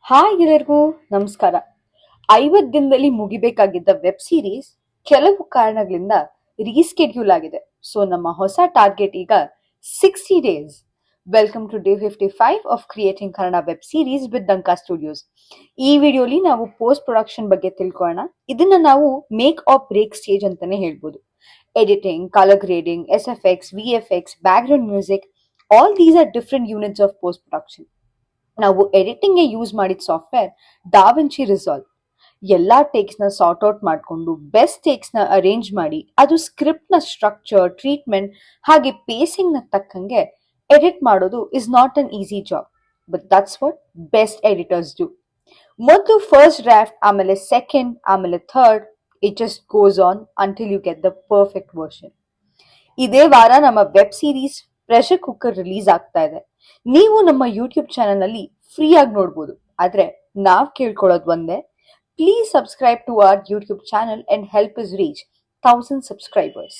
Hi ಎಲ್ಲರಿಗೂ ನಮಸ್ಕಾರ. 50 ದಿನದಲ್ಲಿ ಮುಗಿಬೇಕಾಗಿದ್ದ ವೆಬ್ ಸೀರೀಸ್ ಕೆಲವು ಕಾರಣಗಳಿಂದ ರೀಸ್ಕೆಡ್ಯೂಲ್ ಆಗಿದೆ. ಸೊ ನಮ್ಮ ಹೊಸ ಟಾರ್ಗೆಟ್ ಈಗ 60 days. Welcome to day 55 of creating Kannada web series with Danka studios. ಈ ವಿಡಿಯೋಲಿ ನಾವು ಪೋಸ್ಟ್ ಪ್ರೊಡಕ್ಷನ್ ಬಗ್ಗೆ ತಿಳ್ಕೊಳ್ಳೋಣ. ಇದನ್ನ ನಾವು ಮೇಕ್ ಆರ್ ಬ್ರೇಕ್ ಸ್ಟೇಜ್ ಅಂತಾನೆ ಹೇಳ್ಬೋದು. Editing, colour grading, SFX, VFX, background music, all these are different units of post production. ನಾವು ಎಡಿಟಿಂಗ್ಗೆ ಯೂಸ್ ಮಾಡಿದ ಸಾಫ್ಟ್ವೇರ್ ಡಾವಿನ್ಚಿ ರಿಸಾಲ್ವ್. ಎಲ್ಲಾ ಟೇಕ್ಸ್ ನ ಸಾರ್ಟ್ ಔಟ್ ಮಾಡಿಕೊಂಡು ಬೆಸ್ಟ್ ಟೇಕ್ಸ್ ನ ಅರೇಂಜ್ ಮಾಡಿ ಅದು ಸ್ಕ್ರಿಪ್ಟ್ ನ ಸ್ಟ್ರಕ್ಚರ್, ಟ್ರೀಟ್ಮೆಂಟ್ ಹಾಗೆ ಪೇಸಿಂಗ್ ನ ತಕ್ಕಂಗೆ ಎಡಿಟ್ ಮಾಡೋದು is not an easy job, but that's what best editors do. ಮೊದಲು ಫಸ್ಟ್ ಡ್ರಾಫ್ಟ್, ಆಮೇಲೆ ಸೆಕೆಂಡ್, ಆಮೇಲೆ third. It just goes on until you get the perfect version. ಇದೇ ವಾರ ನಮ್ಮ web series pressure cooker release ಆಗ್ತಾ ಇದೆ. ನೀವು ನಮ್ಮ ಯೂಟ್ಯೂಬ್ ಚಾನೆಲ್ ನಲ್ಲಿ ಫ್ರೀ ಆಗಿ ನೋಡ್ಬೋದು. ಆದ್ರೆ ನಾವ್ ಕೇಳ್ಕೊಳ್ಳೋದು ಒಂದೇ, please subscribe to our YouTube channel and help us reach 1000 subscribers.